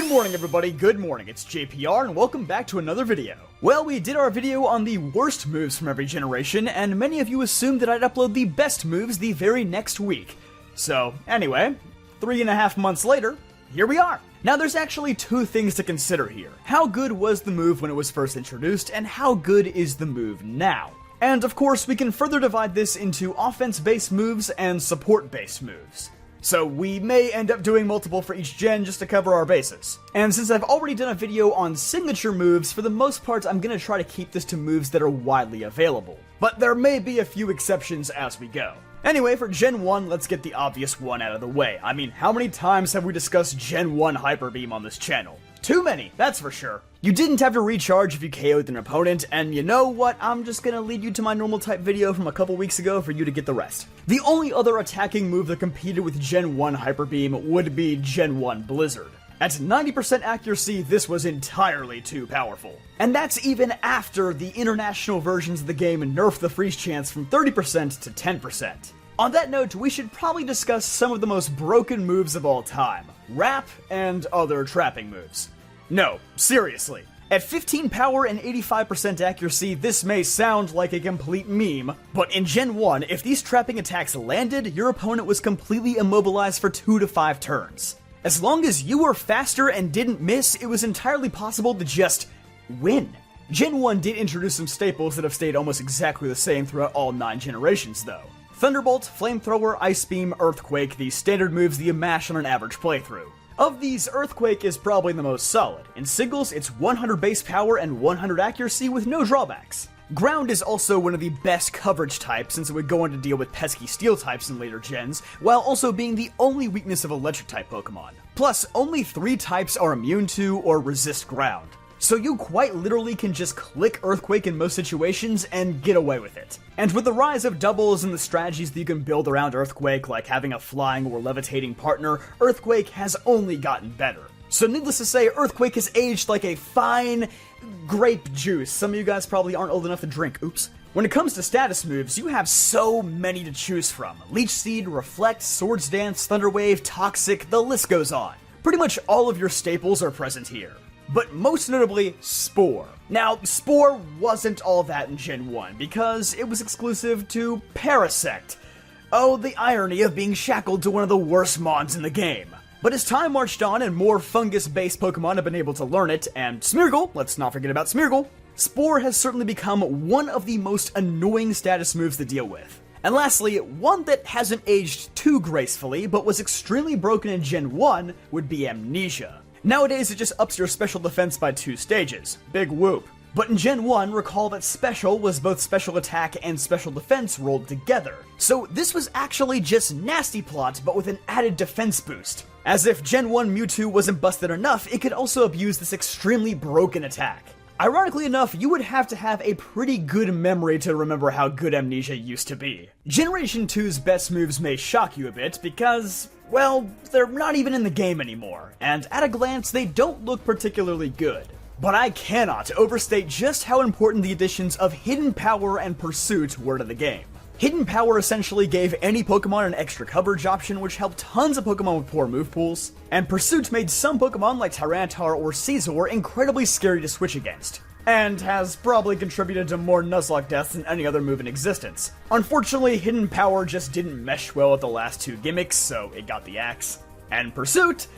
Good morning everybody, good morning, it's JPR and welcome back to another video. Well, we did our video on the worst moves from every generation, and many of you assumed that I'd upload the best moves the very next week. So, anyway, 3.5 months later, here we are. Now there's actually two things to consider here. How good was the move when it was first introduced, and how good is the move now? And of course, we can further divide this into offense-based moves and support-based moves. So we may end up doing multiple for each gen just to cover our bases. And since I've already done a video on signature moves, for the most part I'm gonna try to keep this to moves that are widely available. But there may be a few exceptions as we go. Anyway, for Gen 1, let's get the obvious one out of the way. I mean, how many times have we discussed Gen 1 Hyper Beam on this channel? Too many, that's for sure. You didn't have to recharge if you KO'd an opponent, and you know what? I'm just gonna lead you to my normal type video from a couple weeks ago for you to get the rest. The only other attacking move that competed with Gen 1 Hyper Beam would be Gen 1 Blizzard. At 90% accuracy, this was entirely too powerful. And that's even after the international versions of the game nerfed the freeze chance from 30% to 10%. On that note, we should probably discuss some of the most broken moves of all time. Wrap and other trapping moves. No, seriously. At 15 power and 85% accuracy, this may sound like a complete meme, but in Gen 1, if these trapping attacks landed, your opponent was completely immobilized for 2 to 5 turns. As long as you were faster and didn't miss, it was entirely possible to just win. Gen 1 did introduce some staples that have stayed almost exactly the same throughout all 9 generations though. Thunderbolt, Flamethrower, Ice Beam, Earthquake, the standard moves that you mash on an average playthrough. Of these, Earthquake is probably the most solid. In singles, it's 100 base power and 100 accuracy with no drawbacks. Ground is also one of the best coverage types since it would go on to deal with pesky steel types in later gens, while also being the only weakness of electric type Pokemon. Plus, only 3 types are immune to or resist ground. So you quite literally can just click Earthquake in most situations and get away with it. And with the rise of doubles and the strategies that you can build around Earthquake, like having a flying or levitating partner, Earthquake has only gotten better. So needless to say, Earthquake has aged like a fine grape juice. Some of you guys probably aren't old enough to drink, oops. When it comes to status moves, you have so many to choose from. Leech Seed, Reflect, Swords Dance, Thunder Wave, Toxic, the list goes on. Pretty much all of your staples are present here. But most notably, Spore. Now, Spore wasn't all that in Gen 1, because it was exclusive to Parasect. Oh, the irony of being shackled to one of the worst mons in the game. But as time marched on and more fungus-based Pokemon have been able to learn it, and Smeargle, let's not forget about Smeargle, Spore has certainly become one of the most annoying status moves to deal with. And lastly, one that hasn't aged too gracefully, but was extremely broken in Gen 1, would be Amnesia. Nowadays, it just ups your special defense by 2 stages. Big whoop. But in Gen 1, recall that Special was both special attack and special defense rolled together. So this was actually just Nasty Plot, but with an added defense boost. As if Gen 1 Mewtwo wasn't busted enough, it could also abuse this extremely broken attack. Ironically enough, you would have to have a pretty good memory to remember how good Amnesia used to be. Generation 2's best moves may shock you a bit because, well, they're not even in the game anymore, and at a glance they don't look particularly good. But I cannot overstate just how important the additions of Hidden Power and Pursuit were to the game. Hidden Power essentially gave any Pokemon an extra coverage option, which helped tons of Pokemon with poor move pools, and Pursuit made some Pokemon like Tyranitar or Scizor incredibly scary to switch against, and has probably contributed to more Nuzlocke deaths than any other move in existence. Unfortunately, Hidden Power just didn't mesh well with the last 2 gimmicks, so it got the axe. And Pursuit...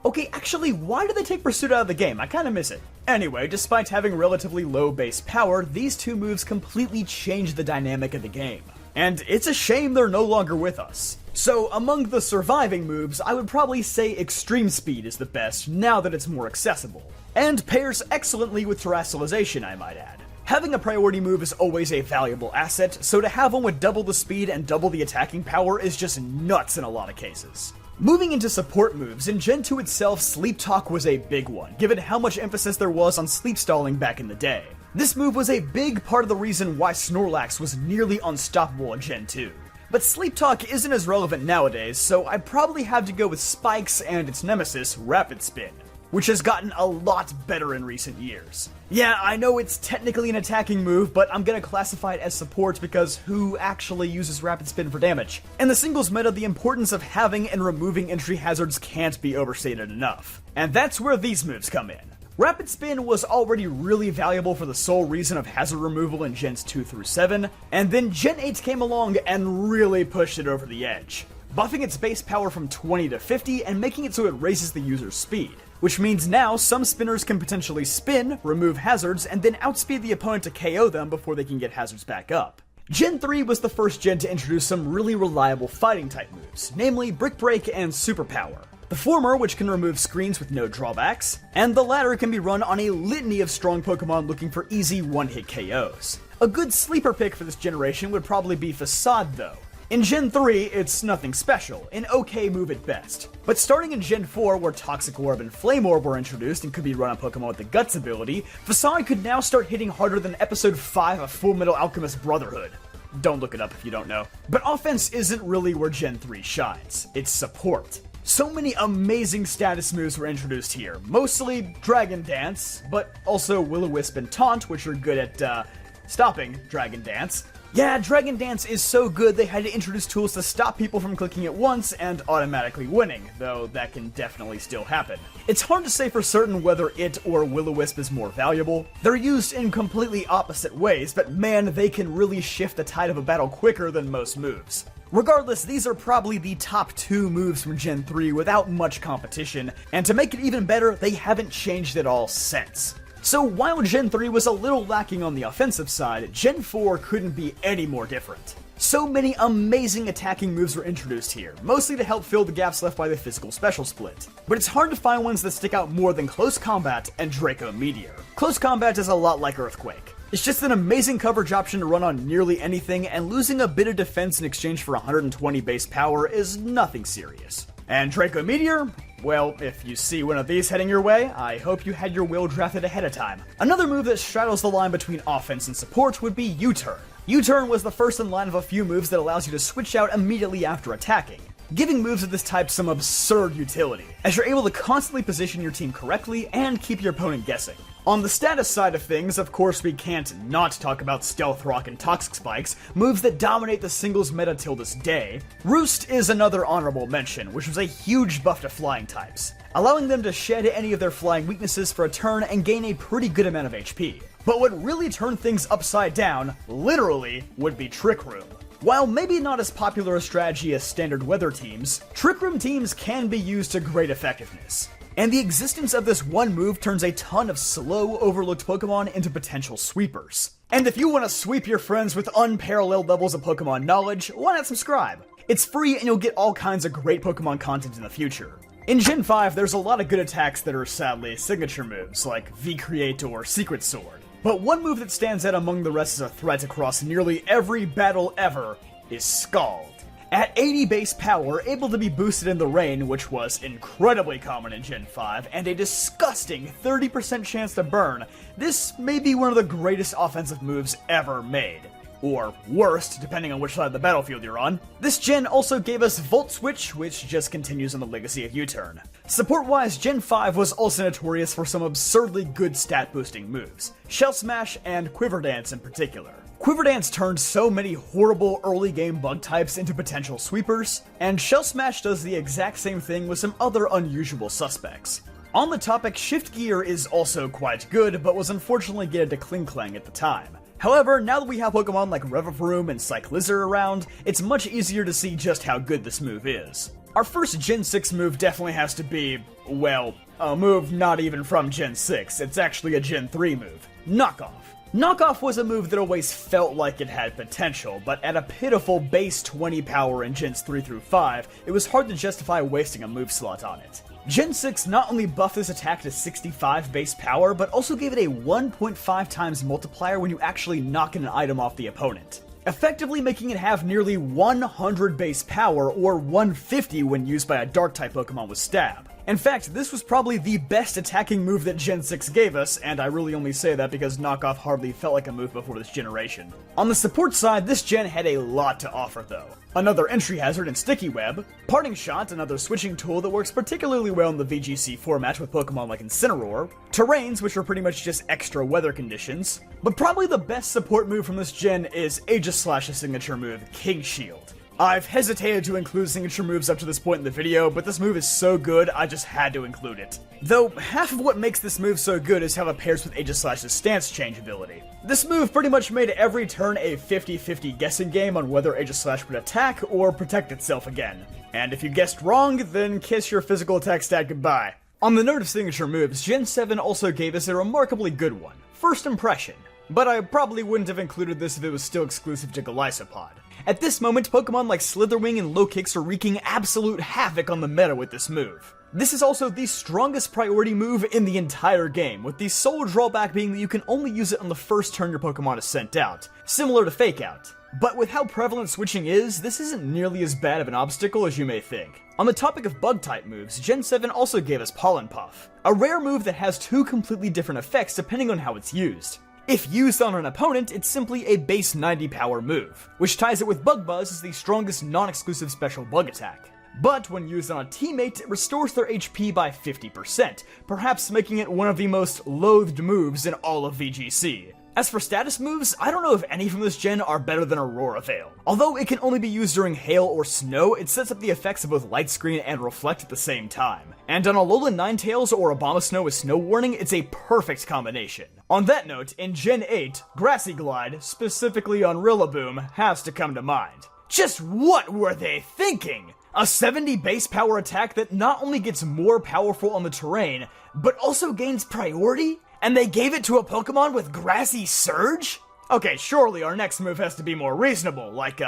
Okay, actually, why did they take Pursuit out of the game? I kinda miss it. Anyway, despite having relatively low base power, these 2 moves completely changed the dynamic of the game. And it's a shame they're no longer with us. So, among the surviving moves, I would probably say Extreme Speed is the best, now that it's more accessible. And pairs excellently with Terastallization, I might add. Having a priority move is always a valuable asset, so to have one with double the speed and double the attacking power is just nuts in a lot of cases. Moving into support moves, in Gen 2 itself, Sleep Talk was a big one, given how much emphasis there was on sleep stalling back in the day. This move was a big part of the reason why Snorlax was nearly unstoppable in Gen 2. But Sleep Talk isn't as relevant nowadays, so I'd probably have to go with Spikes and its nemesis, Rapid Spin. which has gotten a lot better in recent years. Yeah, I know it's technically an attacking move, but I'm gonna classify it as support because who actually uses Rapid Spin for damage? In the singles meta, the importance of having and removing entry hazards can't be overstated enough. And that's where these moves come in. Rapid Spin was already really valuable for the sole reason of hazard removal in Gens 2 through 7, and then Gen 8 came along and really pushed it over the edge, buffing its base power from 20 to 50 and making it so it raises the user's speed. Which means now some spinners can potentially spin, remove hazards, and then outspeed the opponent to KO them before they can get hazards back up. Gen 3 was the first gen to introduce some really reliable fighting type moves, namely Brick Break and Superpower. The former, which can remove screens with no drawbacks, and the latter can be run on a litany of strong Pokemon looking for easy one-hit KOs. A good sleeper pick for this generation would probably be Facade though. In Gen 3, it's nothing special, an okay move at best. But starting in Gen 4, where Toxic Orb and Flame Orb were introduced and could be run on Pokemon with the Guts ability, Facade could now start hitting harder than Episode 5 of Fullmetal Alchemist Brotherhood. Don't look it up if you don't know. But offense isn't really where Gen 3 shines, it's support. So many amazing status moves were introduced here, mostly Dragon Dance, but also Will-O-Wisp and Taunt, which are good at, stopping Dragon Dance. Yeah, Dragon Dance is so good they had to introduce tools to stop people from clicking it once and automatically winning, though that can definitely still happen. It's hard to say for certain whether it or Will-O-Wisp is more valuable. They're used in completely opposite ways, but man, they can really shift the tide of a battle quicker than most moves. Regardless, these are probably the top 2 moves from Gen 3 without much competition, and to make it even better, they haven't changed at all since. So while Gen 3 was a little lacking on the offensive side, Gen 4 couldn't be any more different. So many amazing attacking moves were introduced here, mostly to help fill the gaps left by the physical special split. But it's hard to find ones that stick out more than Close Combat and Draco Meteor. Close Combat is a lot like Earthquake. It's just an amazing coverage option to run on nearly anything, and losing a bit of defense in exchange for 120 base power is nothing serious. And Draco Meteor? Well, if you see one of these heading your way, I hope you had your will drafted ahead of time. Another move that straddles the line between offense and support would be U-Turn. U-Turn was the first in line of a few moves that allows you to switch out immediately after attacking, giving moves of this type some absurd utility, as you're able to constantly position your team correctly and keep your opponent guessing. On the status side of things, of course we can't not talk about Stealth Rock and Toxic Spikes, moves that dominate the singles meta till this day. Roost is another honorable mention, which was a huge buff to flying types, allowing them to shed any of their flying weaknesses for a turn and gain a pretty good amount of HP. But what really turned things upside down, literally, would be Trick Room. While maybe not as popular a strategy as standard weather teams, Trick Room teams can be used to great effectiveness. And the existence of this one move turns a ton of slow, overlooked Pokemon into potential sweepers. And if you want to sweep your friends with unparalleled levels of Pokemon knowledge, why not subscribe? It's free and you'll get all kinds of great Pokemon content in the future. In Gen 5, there's a lot of good attacks that are sadly signature moves, like V-Create or Secret Sword. But one move that stands out among the rest as a threat across nearly every battle ever is Scald. At 80 base power, able to be boosted in the rain, which was incredibly common in Gen 5, and a disgusting 30% chance to burn, this may be one of the greatest offensive moves ever made. Or worst, depending on which side of the battlefield you're on. This gen also gave us Volt Switch, which just continues on the legacy of U-Turn. Support-wise, Gen 5 was also notorious for some absurdly good stat-boosting moves, Shell Smash and Quiver Dance in particular. Quiver Dance turned so many horrible early game bug types into potential sweepers, and Shell Smash does the exact same thing with some other unusual suspects. On the topic, Shift Gear is also quite good, but was unfortunately gated to Klinklang at the time. However, now that we have Pokemon like Revavroom and Cyclizar around, it's much easier to see just how good this move is. Our first Gen 6 move definitely has to be, well, a move not even from Gen 6, it's actually a Gen 3 move, Knockoff. Knockoff was a move that always felt like it had potential, but at a pitiful base 20 power in Gens 3 through 5, it was hard to justify wasting a move slot on it. Gen 6 not only buffed this attack to 65 base power, but also gave it a 1.5 times multiplier when you actually knock an item off the opponent, effectively making it have nearly 100 base power, or 150 when used by a Dark-type Pokemon with Stab. In fact, this was probably the best attacking move that Gen 6 gave us, and I really only say that because Knockoff hardly felt like a move before this generation. On the support side, this gen had a lot to offer though. Another entry hazard in Sticky Web, Parting Shot, another switching tool that works particularly well in the VGC format with Pokemon like Incineroar, Terrains, which are pretty much just extra weather conditions, but probably the best support move from this gen is Aegislash's signature move, King Shield. I've hesitated to include signature moves up to this point in the video, but this move is so good, I just had to include it. Though, half of what makes this move so good is how it pairs with Aegislash's stance change ability. This move pretty much made every turn a 50-50 guessing game on whether Aegislash would attack or protect itself again. And if you guessed wrong, then kiss your physical attack stat goodbye. On the note of signature moves, Gen 7 also gave us a remarkably good one, First Impression. But I probably wouldn't have included this if it was still exclusive to Golisopod. At this moment, Pokemon like Slitherwing and Lokix are wreaking absolute havoc on the meta with this move. This is also the strongest priority move in the entire game, with the sole drawback being that you can only use it on the first turn your Pokemon is sent out, similar to Fake Out. But with how prevalent switching is, this isn't nearly as bad of an obstacle as you may think. On the topic of Bug-type moves, Gen 7 also gave us Pollen Puff, a rare move that has two completely different effects depending on how it's used. If used on an opponent, it's simply a base 90 power move, which ties it with Bug Buzz as the strongest non-exclusive special bug attack. But when used on a teammate, it restores their HP by 50%, perhaps making it one of the most loathed moves in all of VGC. As for status moves, I don't know if any from this gen are better than Aurora Veil. Although it can only be used during hail or snow, it sets up the effects of both Light Screen and Reflect at the same time. And on Alolan Ninetales or Abomasnow with Snow Warning, it's a perfect combination. On that note, in Gen 8, Grassy Glide, specifically on Rillaboom, has to come to mind. Just what were they thinking? A 70 base power attack that not only gets more powerful on the terrain, but also gains priority? And they gave it to a Pokemon with Grassy Surge? Okay, surely our next move has to be more reasonable, like,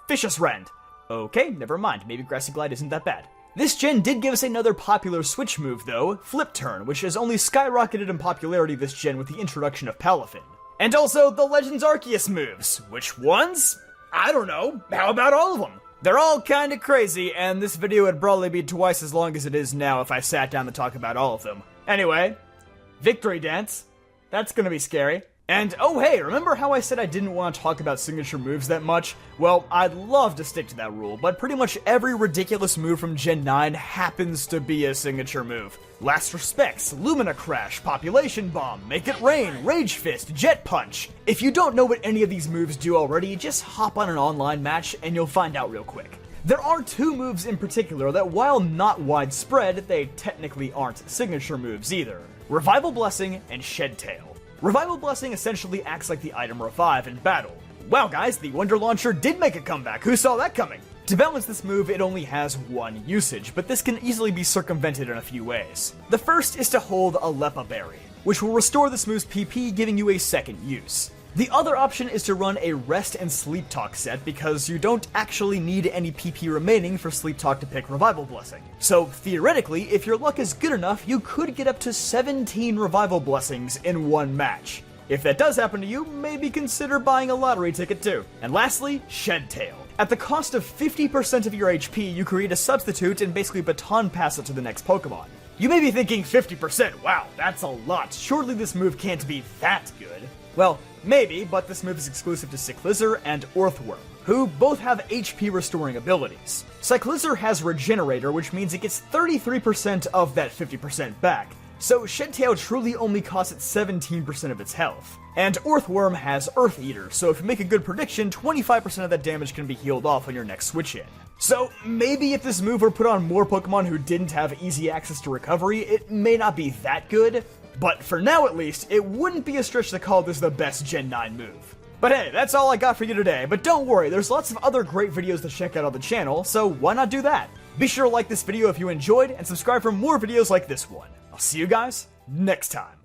Vicious Rend. Okay, never mind, maybe Grassy Glide isn't that bad. This gen did give us another popular switch move though, Flip Turn, which has only skyrocketed in popularity this gen with the introduction of Palafin. And also the Legends Arceus moves. Which ones? I don't know, how about all of them? They're all kinda crazy, and this video would probably be twice as long as it is now if I sat down to talk about all of them. Anyway, Victory Dance. That's gonna be scary. And oh hey, remember how I said I didn't want to talk about signature moves that much? Well, I'd love to stick to that rule, but pretty much every ridiculous move from Gen 9 happens to be a signature move. Last Respects, Lumina Crash, Population Bomb, Make It Rain, Rage Fist, Jet Punch. If you don't know what any of these moves do already, just hop on an online match and you'll find out real quick. There are two moves in particular that, while not widespread, they technically aren't signature moves either. Revival Blessing and Shed Tail. Revival Blessing essentially acts like the item Revive in battle. Wow guys, the Wonder Launcher did make a comeback, who saw that coming? To balance this move, it only has one usage, but this can easily be circumvented in a few ways. The first is to hold a Leppa Berry, which will restore this move's PP, giving you a second use. The other option is to run a Rest and Sleep Talk set because you don't actually need any PP remaining for Sleep Talk to pick Revival Blessing. So theoretically, if your luck is good enough, you could get up to 17 Revival Blessings in one match. If that does happen to you, maybe consider buying a lottery ticket too. And lastly, Shed Tail. At the cost of 50% of your HP, you create a substitute and basically baton pass it to the next Pokemon. You may be thinking 50%, wow, that's a lot. Surely this move can't be that good. Well, maybe, but this move is exclusive to Cyclizar and Orthworm, who both have HP restoring abilities. Cyclizar has Regenerator, which means it gets 33% of that 50% back, so Shed Tail truly only costs it 17% of its health. And Orthworm has Earth Eater, so if you make a good prediction, 25% of that damage can be healed off on your next switch in. So maybe if this move were put on more Pokemon who didn't have easy access to recovery, it may not be that good, but for now at least, it wouldn't be a stretch to call this the best Gen 9 move. But hey, that's all I got for you today, but don't worry, there's lots of other great videos to check out on the channel, so why not do that? Be sure to like this video if you enjoyed, and subscribe for more videos like this one. I'll see you guys next time.